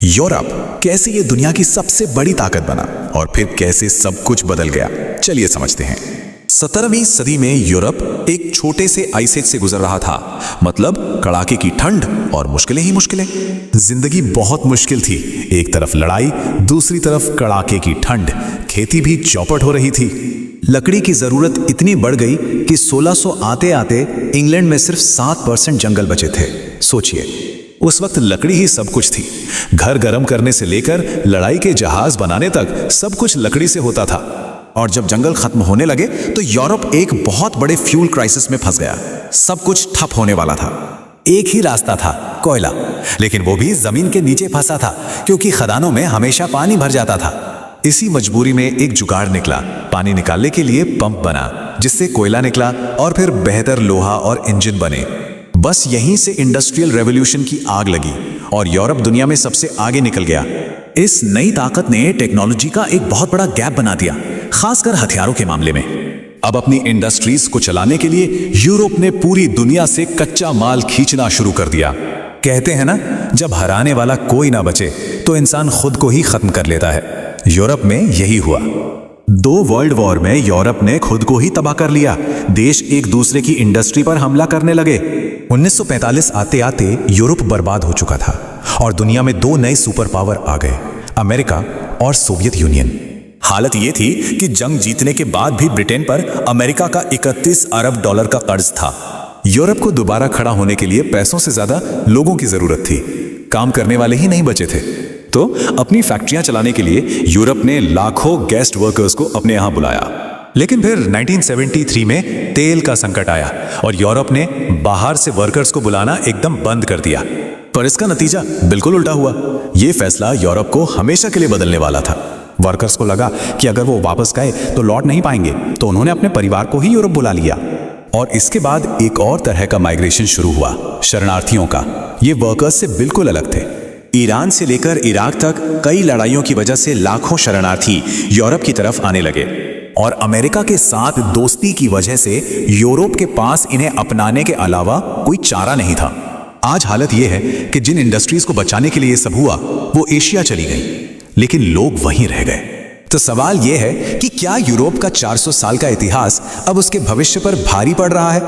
Europe कैसे ये दुनिया की सबसे बड़ी ताकत बना और फिर कैसे सब कुछ बदल गया, चलिए समझते हैं। 17वीं सदी में यूरोप एक छोटे से आइस एज से गुजर रहा था। मतलब कड़ाके की ठंड और मुश्किलें ही मुश्किलें। जिंदगी बहुत मुश्किल थी। एक तरफ लड़ाई, दूसरी तरफ कड़ाके की ठंड। खेती भी चौपट हो रही थी। लकड़ी की जरूरत इतनी बढ़ गई कि 1600 आते आते इंग्लैंड में सिर्फ 7% जंगल बचे थे। सोचिए, उस वक्त लकड़ी ही सब कुछ थी। घर गर्म करने से लेकर लड़ाई के जहाज बनाने तक सब कुछ लकड़ी से होता था। और जब जंगल खत्म होने लगे तो यूरोप एक बहुत बड़े फ्यूल क्राइसिस में फंस गया। सब कुछ ठप होने वाला था। एक ही रास्ता था, कोयला। लेकिन वो भी जमीन के नीचे फंसा था, क्योंकि खदानों में हमेशा पानी भर जाता था। इसी मजबूरी में एक जुगाड़ निकला। पानी निकालने के लिए पंप बना, जिससे कोयला निकला और फिर बेहतर लोहा और इंजन बने। बस यहीं से इंडस्ट्रियल रेवोल्यूशन की आग लगी और यूरोप दुनिया में सबसे आगे निकल गया। इस नई ताकत ने टेक्नोलॉजी का एक बहुत बड़ा गैप बना दिया, खासकर हथियारों के मामले में। अब अपनी इंडस्ट्रीज को चलाने के लिए यूरोप ने पूरी दुनिया से कच्चा माल खींचना शुरू कर दिया। कहते हैं ना, जब हराने वाला कोई ना बचे तो इंसान खुद को ही खत्म कर लेता है। यूरोप में यही हुआ। 2 वर्ल्ड वॉर में यूरोप ने खुद को ही तबाह कर लिया। देश एक दूसरे की इंडस्ट्री पर हमला करने लगे। 1945 आते आते यूरोप बर्बाद हो चुका था और दुनिया में 2 नए सुपर पावर आ गए, अमेरिका और सोवियत यूनियन। हालत यह थी कि जंग जीतने के बाद भी ब्रिटेन पर अमेरिका का 31 अरब डॉलर का कर्ज था। यूरोप को दोबारा खड़ा होने के लिए पैसों से ज्यादा लोगों की जरूरत थी। काम करने वाले ही नहीं बचे थे। तो अपनी फैक्ट्रियां चलाने के लिए यूरोप ने लाखों गेस्ट वर्कर्स को अपने यहां बुलाया। लेकिन फिर 1973 में तेल का संकट आया और यूरोप ने बाहर से वर्कर्स को बुलाना एकदम बंद कर दिया। पर इसका नतीजा बिल्कुल उल्टा हुआ। यह फैसला यूरोप को हमेशा के लिए बदलने वाला था। वर्कर्स को लगा कि अगर वो वापस गए तो लौट नहीं पाएंगे, तो उन्होंने अपने परिवार को ही यूरोप बुला लिया। और इसके बाद एक और तरह का माइग्रेशन शुरू हुआ, शरणार्थियों का। ये वर्कर्स से बिल्कुल अलग थे। ईरान से लेकर इराक तक कई लड़ाइयों की वजह से लाखों शरणार्थी यूरोप की तरफ आने लगे और अमेरिका के साथ दोस्ती की वजह से यूरोप के पास इन्हें अपनाने के अलावा कोई चारा नहीं था। आज हालत यह है कि जिन इंडस्ट्रीज को बचाने के लिए सब हुआ वो एशिया चली गई, लेकिन लोग वहीं रह गए। तो सवाल यह है कि क्या यूरोप का 400 साल का इतिहास अब उसके भविष्य पर भारी पड़ रहा है?